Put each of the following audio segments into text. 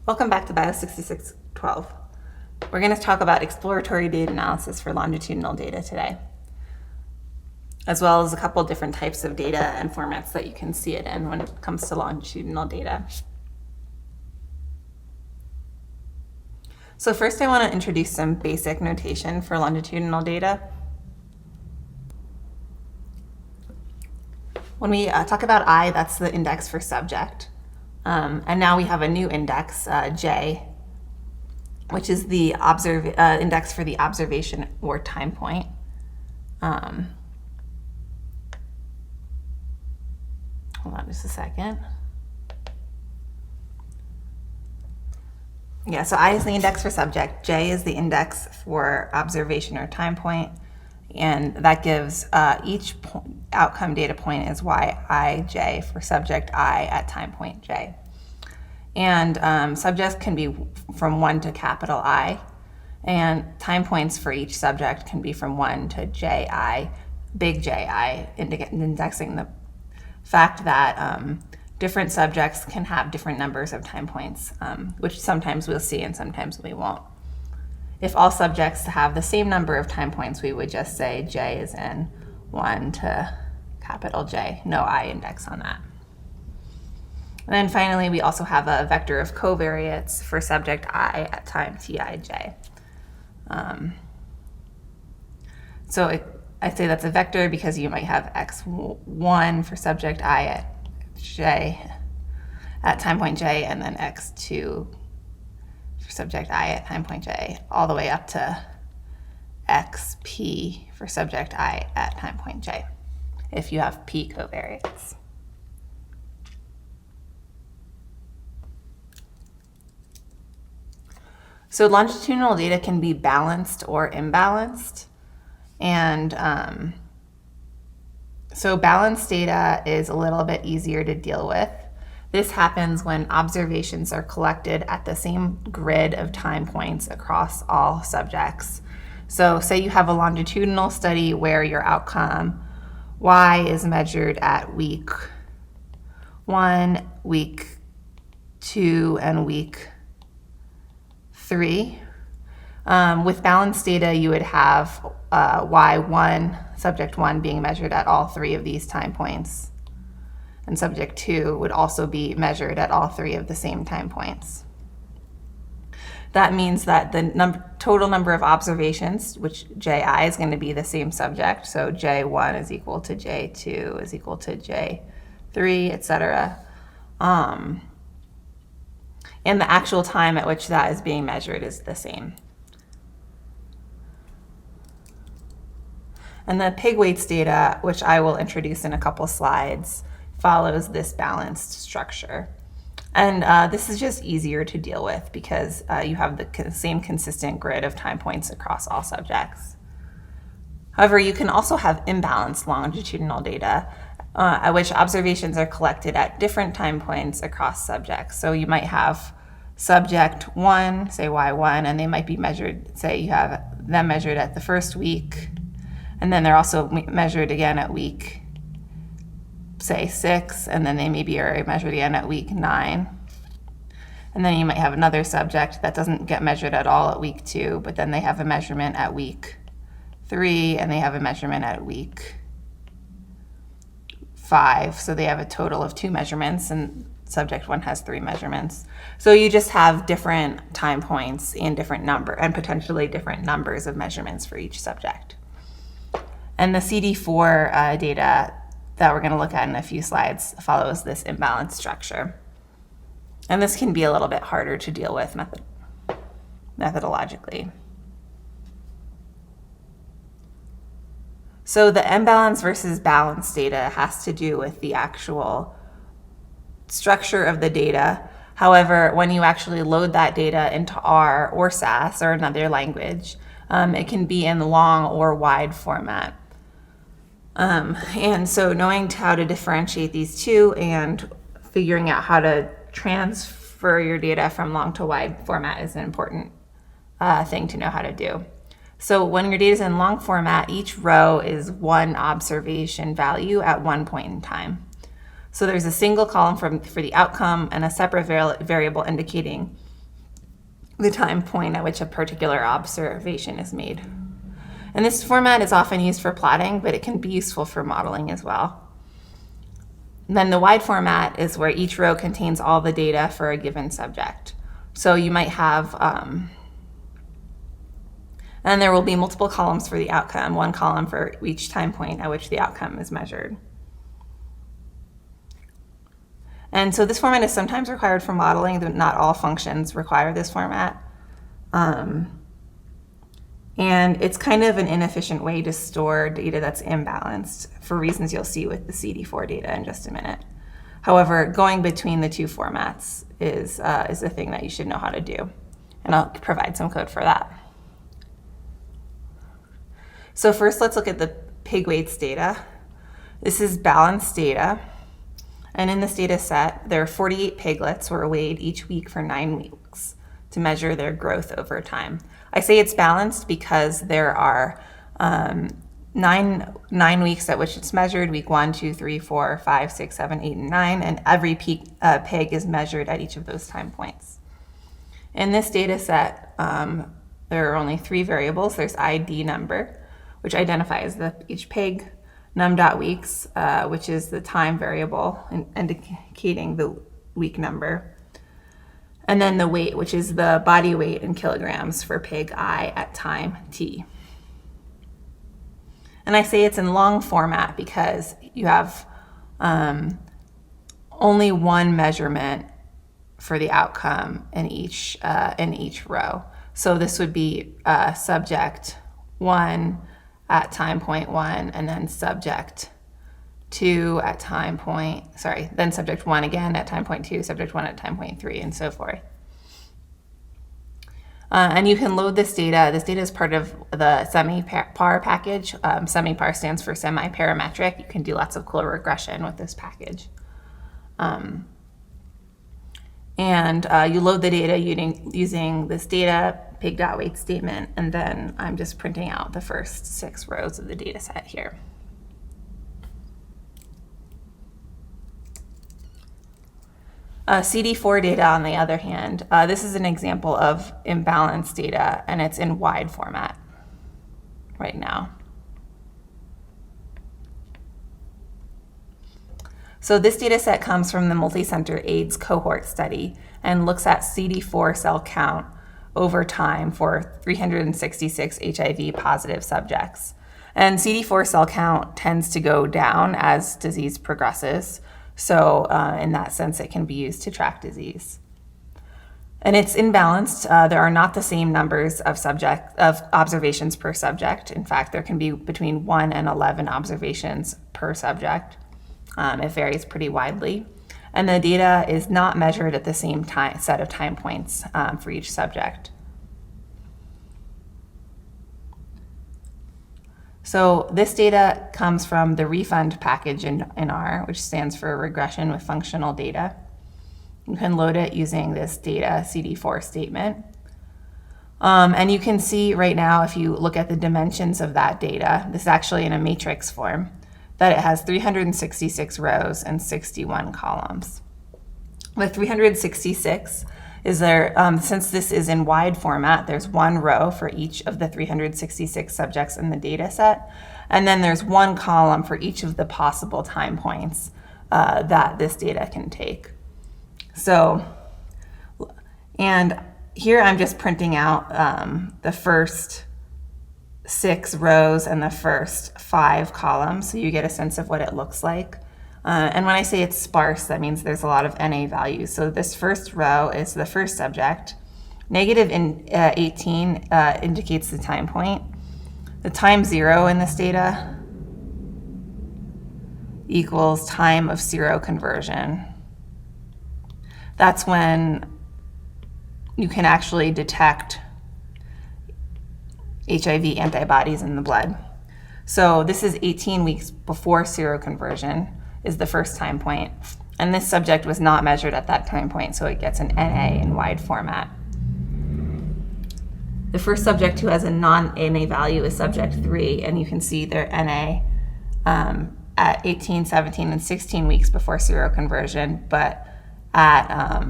Welcome back to Bio 6612. We're going to talk about exploratory data analysis for longitudinal data today, as well as a couple different types of data and formats that you can see it in when it comes to longitudinal data. So first I want to introduce some basic notation for longitudinal data. When we talk about I, that's the index for subject. And now we have a new index, J, which is the index for the observation or time point. Hold on just a second. Yeah, so I is the index for subject, J is the index for observation or time point, and that gives each outcome data point is Yij for subject I at time point J. And subjects can be from 1 to capital I, and time points for each subject can be from 1 to Ji, big Ji, indexing the fact that different subjects can have different numbers of time points, which sometimes we'll see and sometimes we won't. If all subjects have the same number of time points, we would just say J is in 1 to capital J, no I index on that. And then finally, we also have a vector of covariates for subject I at time Tij. I say that's a vector because you might have x1 for subject I at J at time point J, and then x2 for subject I at time point J, all the way up to xp for subject I at time point J, if you have p covariates. So longitudinal data can be balanced or imbalanced. And so balanced data is a little bit easier to deal with. This happens when observations are collected at the same grid of time points across all subjects. So say you have a longitudinal study where your outcome Y is measured at week 1, week 2, and week 3. With balanced data, you would have Y1, subject 1, being measured at all 3 of these time points. And subject 2 would also be measured at all 3 of the same time points. That means that the total number of observations, which Ji is going to be the same subject, so J1 is equal to J2 is equal to J3, etc. And the actual time at which that is being measured is the same. And the pig weights data, which I will introduce in a couple slides, follows this balanced structure. And this is just easier to deal with because you have the same consistent grid of time points across all subjects. However, you can also have imbalanced longitudinal data at which observations are collected at different time points across subjects. So you might have subject 1, say Y1, and they might be measured, say you have them measured at the first week, and then they're also measured again at week, say 6, and then they maybe are measured again at week 9. And then you might have another subject that doesn't get measured at all at week 2, but then they have a measurement at week 3, and they have a measurement at week 5. So they have a total of 2 measurements, and subject 1 has 3 measurements. So you just have different time points and potentially different numbers of measurements for each subject. And the CD4 data that we're going to look at in a few slides follows this imbalanced structure. And this can be a little bit harder to deal with methodologically. So the imbalance versus balanced data has to do with the actual structure of the data. However, when you actually load that data into R or SAS or another language, it can be in long or wide format. And so knowing how to differentiate these two and figuring out how to transfer your data from long to wide format is an important thing to know how to do. So when your data is in long format, each row is one observation value at one point in time. So there's a single column for the outcome and a separate variable indicating the time point at which a particular observation is made. And this format is often used for plotting, but it can be useful for modeling as well. And then the wide format is where each row contains all the data for a given subject. So you might have, and there will be multiple columns for the outcome, one column for each time point at which the outcome is measured. And so this format is sometimes required for modeling, but not all functions require this format. And it's kind of an inefficient way to store data that's imbalanced for reasons you'll see with the CD4 data in just a minute. However, going between the two formats is a thing that you should know how to do. And I'll provide some code for that. So first, let's look at the pig weights data. This is balanced data. And in this data set, there are 48 piglets were weighed each week for 9 weeks to measure their growth over time. I say it's balanced because there are nine weeks at which it's measured, week 1, 2, 3, 4, 5, 6, 7, 8, and 9, and every pig is measured at each of those time points. In this data set, there are only 3 variables. There's ID number, which identifies each pig, num.weeks, which is the time variable indicating the week number, and then the weight, which is the body weight in kilograms for pig I at time t. And I say it's in long format because you have only one measurement for the outcome in each row. So this would be subject 1 at time point 1, and then subject 2 at time point, then subject 1 again at time point 2, subject 1 at time point 3, and so forth. And you can load this data. This data is part of the semi-par package. Semi-par stands for semi-parametric. You can do lots of cool regression with this package. And you load the data using this data pig.weight statement, and then I'm just printing out the first 6 rows of the data set here. CD4 data, on the other hand, this is an example of imbalanced data, and it's in wide format right now. So this data set comes from the multi-center AIDS cohort study and looks at CD4 cell count over time for 366 HIV positive subjects. And CD4 cell count tends to go down as disease progresses. So in that sense, it can be used to track disease. And it's imbalanced. There are not the same numbers of observations per subject. In fact, there can be between 1 and 11 observations per subject. It varies pretty widely. And the data is not measured at the same set of time points for each subject. So this data comes from the refund package in R, which stands for regression with functional data. You can load it using this data CD4 statement. And you can see right now, if you look at the dimensions of that data, this is actually in a matrix form, that it has 366 rows and 61 columns. With 366 is there, since this is in wide format, there's 1 row for each of the 366 subjects in the data set, and then there's 1 column for each of the possible time points that this data can take. So, and here I'm just printing out the first 6 rows and the first 5 columns, so you get a sense of what it looks like. And when I say it's sparse, that means there's a lot of NA values. So this first row is the first subject. Negative 18 indicates the time point. The time 0 in this data equals time of seroconversion. That's when you can actually detect HIV antibodies in the blood. So this is 18 weeks before seroconversion is the first time point. And this subject was not measured at that time point, so it gets an NA in wide format. The first subject who has a non-NA value is subject 3, and you can see their NA at 18, 17, and 16 weeks before seroconversion, but at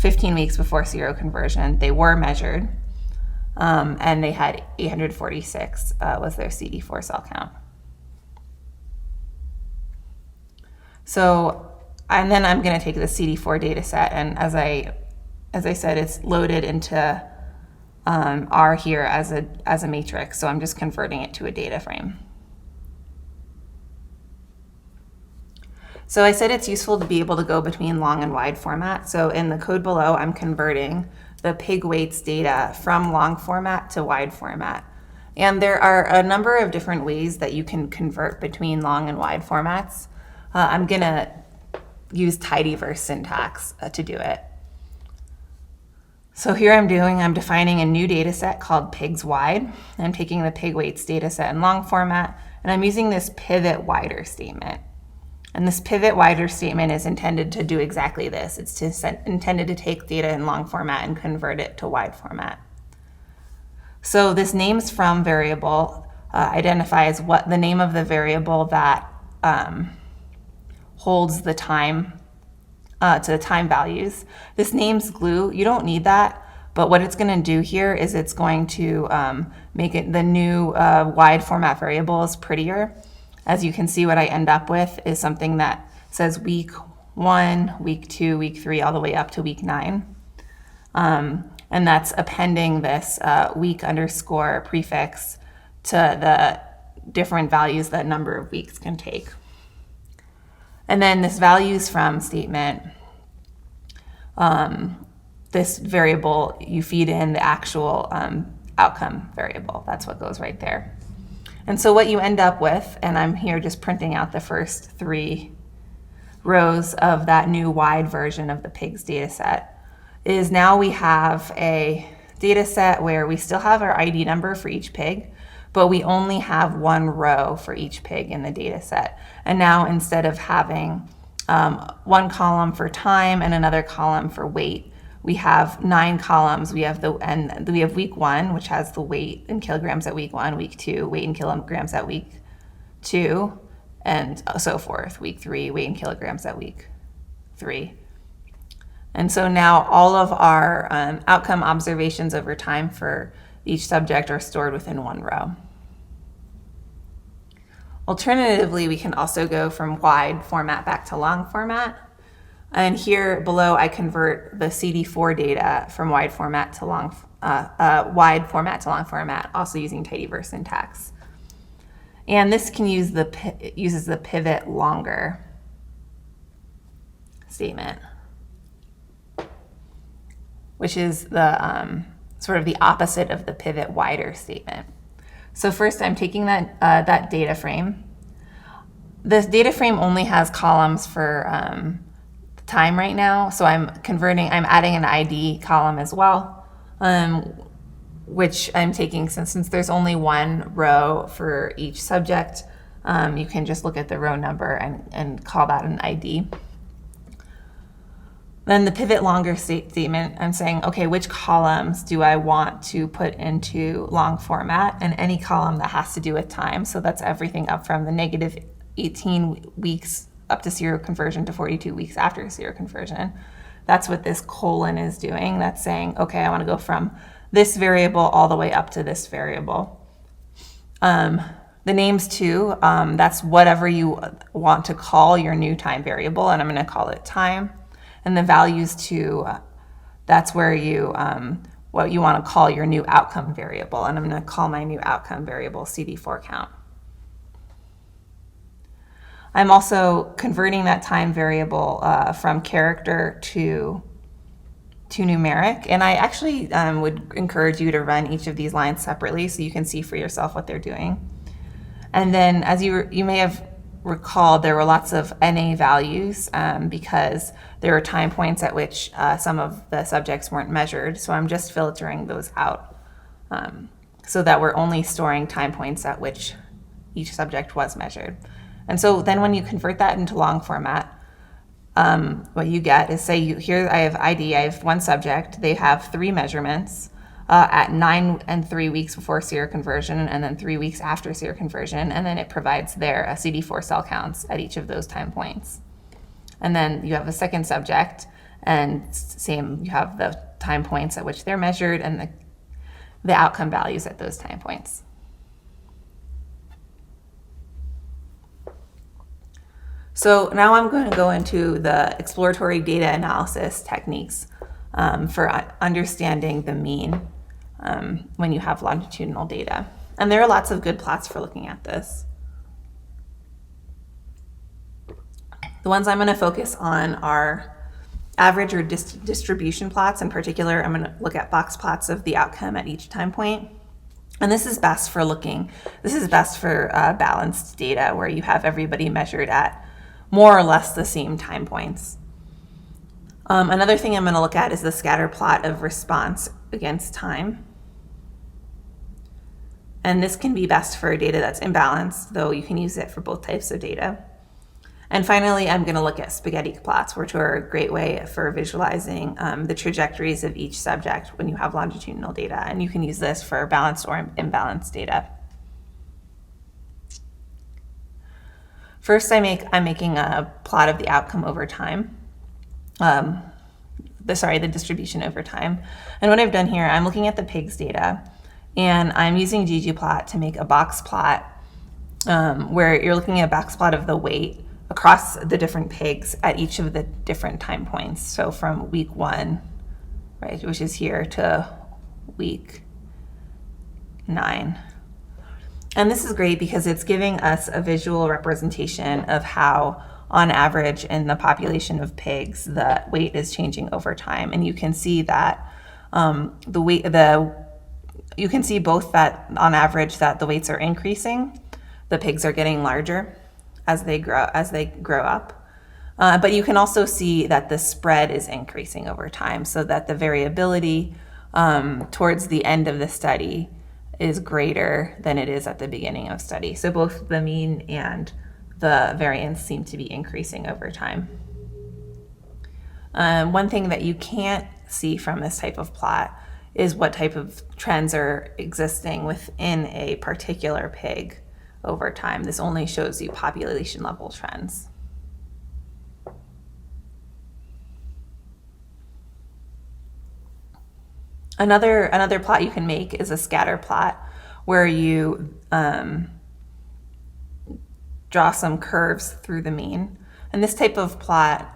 15 weeks before seroconversion. They were measured, and they had 846 was their CD4 cell count. So, and then I'm going to take the CD4 data set, and as I said, it's loaded into R here as a matrix, so I'm just converting it to a data frame. So I said it's useful to be able to go between long and wide format. So in the code below, I'm converting the pig weights data from long format to wide format. And there are a number of different ways that you can convert between long and wide formats. I'm going to use tidyverse syntax to do it. So here I'm defining a new data set called pigs wide. I'm taking the pig weights data set in long format, and I'm using this pivot wider statement. And this pivot wider statement is intended to do exactly this. It's intended to take data in long format and convert it to wide format. So this names from variable identifies what the name of the variable that holds the time to the time values. This names glue. You don't need that, but what it's going to do here is it's going to make it the new wide format variables prettier. As you can see, what I end up with is something that says week 1, week 2, week 3, all the way up to week 9. And that's appending this week underscore prefix to the different values that number of weeks can take. And then this values from statement, this variable, you feed in the actual outcome variable. That's what goes right there. And so what you end up with, and I'm here just printing out the first 3 rows of that new wide version of the pigs data set, is now we have a data set where we still have our ID number for each pig, but we only have 1 row for each pig in the data set. And now instead of having 1 column for time and another column for weight, we have 9 columns. We have week 1, which has the weight in kilograms at week 1, week 2, weight in kilograms at week 2, and so forth. Week 3, weight in kilograms at week 3. And so now all of our outcome observations over time for each subject are stored within 1 row. Alternatively, we can also go from wide format back to long format. And here below, I convert the CD4 data from wide format to long format, also using tidyverse syntax. And this can uses the pivot longer statement, which is the sort of the opposite of the pivot wider statement. So first, I'm taking that data frame. This data frame only has columns for time right now, so I'm adding an ID column as well, which I'm taking since there's only 1 row for each subject. You can just look at the row number and call that an ID. Then the pivot longer statement, I'm saying, okay, which columns do I want to put into long format? And any column that has to do with time. So that's everything up from the negative 18 weeks up to seroconversion to 42 weeks after seroconversion. That's what this colon is doing. That's saying, okay, I want to go from this variable all the way up to this variable. The names too, that's whatever you want to call your new time variable, and I'm going to call it time. And the values too, that's where what you want to call your new outcome variable, and I'm going to call my new outcome variable CD4 count. I'm also converting that time variable from character to numeric, and I actually would encourage you to run each of these lines separately so you can see for yourself what they're doing. And then, as you may have recalled, there were lots of NA values because there were time points at which some of the subjects weren't measured, so I'm just filtering those out so that we're only storing time points at which each subject was measured. And so then when you convert that into long format, what you get is, say here I have ID, I have 1 subject, they have 3 measurements at 9 and 3 weeks before seroconversion, and then 3 weeks after seroconversion, and then it provides their CD4 cell counts at each of those time points. And then you have a second subject, And same, you have the time points at which they're measured and the outcome values at those time points. So now I'm going to go into the exploratory data analysis techniques for understanding the mean when you have longitudinal data. And there are lots of good plots for looking at this. The ones I'm going to focus on are average or distribution plots. In particular, I'm going to look at box plots of the outcome at each time point. And this is best for balanced data where you have everybody measured at more or less the same time points. Another thing I'm going to look at is the scatter plot of response against time. And this can be best for data that's imbalanced, though you can use it for both types of data. And finally, I'm going to look at spaghetti plots, which are a great way for visualizing the trajectories of each subject when you have longitudinal data. And you can use this for balanced or imbalanced data. First, I'm making a plot of the outcome over time. The distribution over time. And what I've done here, I'm looking at the pigs data, and I'm using ggplot to make a box plot where you're looking at a box plot of the weight across the different pigs at each of the different time points. So from week 1, right, which is here, to week 9. And this is great because it's giving us a visual representation of how, on average, in the population of pigs, the weight is changing over time. And you can see that you can see both that on average that the weights are increasing, the pigs are getting larger as they grow up. But you can also see that the spread is increasing over time, so that the variability towards the end of the study is greater than it is at the beginning of study. So both the mean and the variance seem to be increasing over time. One thing that you can't see from this type of plot is what type of trends are existing within a particular pig over time. This only shows you population level trends. Another plot you can make is a scatter plot where you draw some curves through the mean. And this type of plot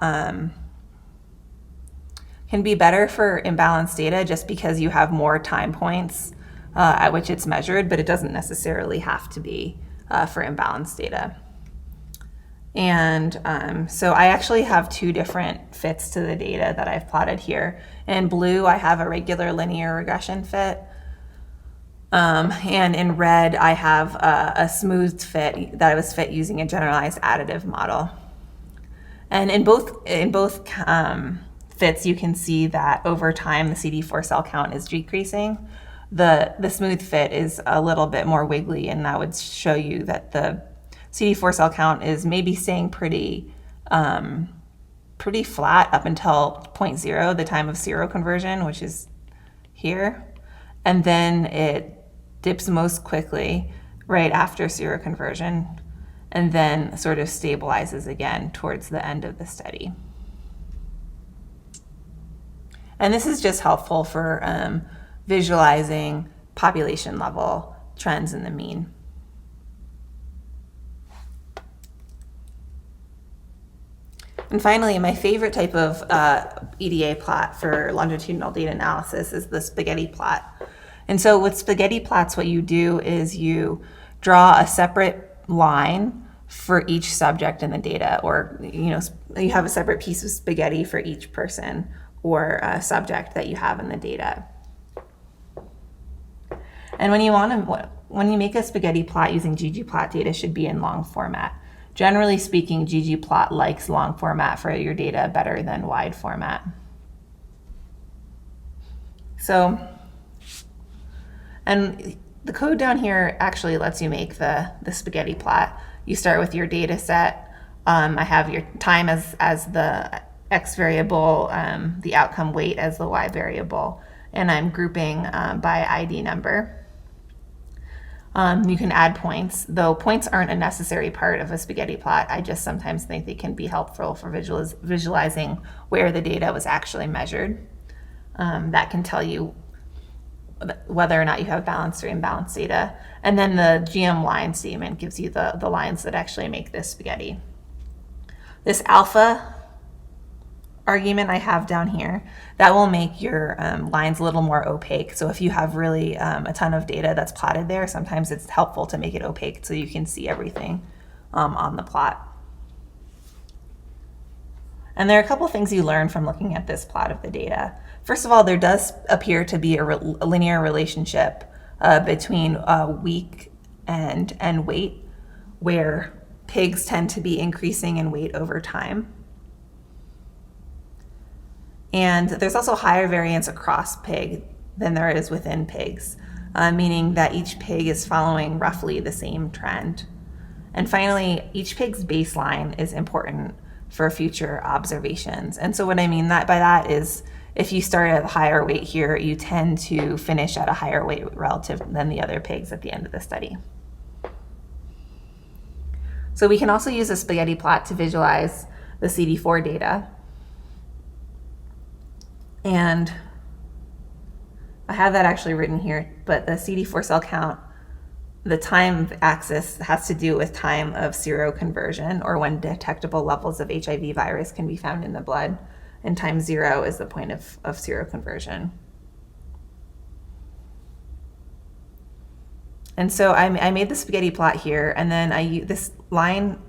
can be better for imbalanced data just because you have more time points at which it's measured, but it doesn't necessarily have to be for imbalanced data. And so I actually have 2 different fits to the data that I've plotted here. In blue, I have a regular linear regression fit. And in red, I have a smoothed fit that was fit using a generalized additive model. And in both fits, you can see that over time, the CD4 cell count is decreasing. The smooth fit is a little bit more wiggly, and that would show you that the CD4 cell count is maybe staying pretty flat up until 0.0, the time of seroconversion, which is here. And then it dips most quickly right after seroconversion, and then sort of stabilizes again towards the end of the study. And this is just helpful for visualizing population level trends in the mean. And finally, my favorite type of EDA plot for longitudinal data analysis is the spaghetti plot. And so with spaghetti plots, what you do is you draw a separate line for each subject in the data, or you have a separate piece of spaghetti for each person or subject that you have in the data. And when you make a spaghetti plot using ggplot, data should be in long format. Generally speaking, ggplot likes long format for your data better than wide format. So, and the code down here actually lets you make the spaghetti plot. You start with your data set. I have your time as the X variable, the outcome weight as the Y variable, and I'm grouping by ID number. You can add points, though points aren't a necessary part of a spaghetti plot. I just sometimes think they can be helpful for visualizing where the data was actually measured. That can tell you whether or not you have balanced or imbalanced data. And then the GM line statement gives you the lines that actually make this spaghetti. This alpha argument I have down here, that will make your lines a little more opaque. So if you have really a ton of data that's plotted there, sometimes it's helpful to make it opaque so you can see everything on the plot. And there are a couple things you learn from looking at this plot of the data. First of all, there does appear to be a linear relationship between week and weight, where pigs tend to be increasing in weight over time. And there's also higher variance across pig than there is within pigs, meaning that each pig is following roughly the same trend. And finally, each pig's baseline is important for future observations. And so what I mean by that is if you start at a higher weight here, you tend to finish at a higher weight relative than the other pigs at the end of the study. So we can also use a spaghetti plot to visualize the CD4 data. And I have that actually written here, but the CD4 cell count, the time axis has to do with time of seroconversion, or when detectable levels of HIV virus can be found in the blood, and time 0 is the point of seroconversion. And so I made the spaghetti plot here, and then this line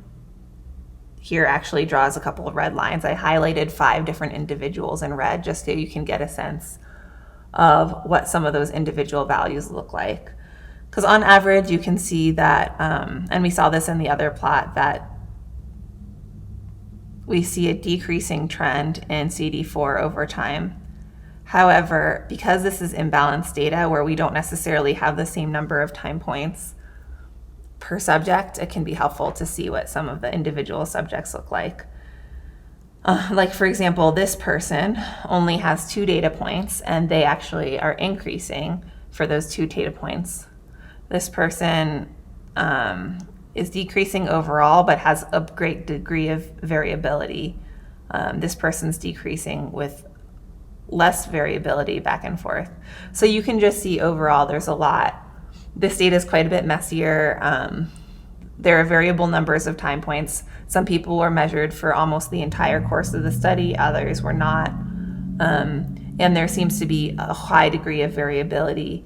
here actually draws a couple of red lines. I highlighted 5 different individuals in red just so you can get a sense of what some of those individual values look like. Because on average, you can see that, and we saw this in the other plot, that we see a decreasing trend in CD4 over time. However, because this is imbalanced data where we don't necessarily have the same number of time points per subject, it can be helpful to see what some of the individual subjects look like. Like, for example, this person only has 2 data points, and they actually are increasing for those 2 data points. This person is decreasing overall, but has a great degree of variability. This person's decreasing with less variability back and forth. So you can just see overall there's a lot. This data is quite a bit messier. There are variable numbers of time points. Some people were measured for almost the entire course of the study, others were not. And there seems to be a high degree of variability,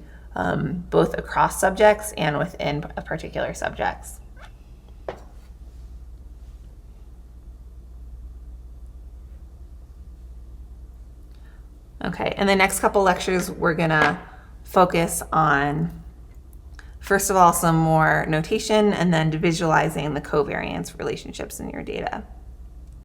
both across subjects and within particular subjects. Okay, in the next couple lectures, we're gonna focus on, first of all, some more notation, and then visualizing the covariance relationships in your data.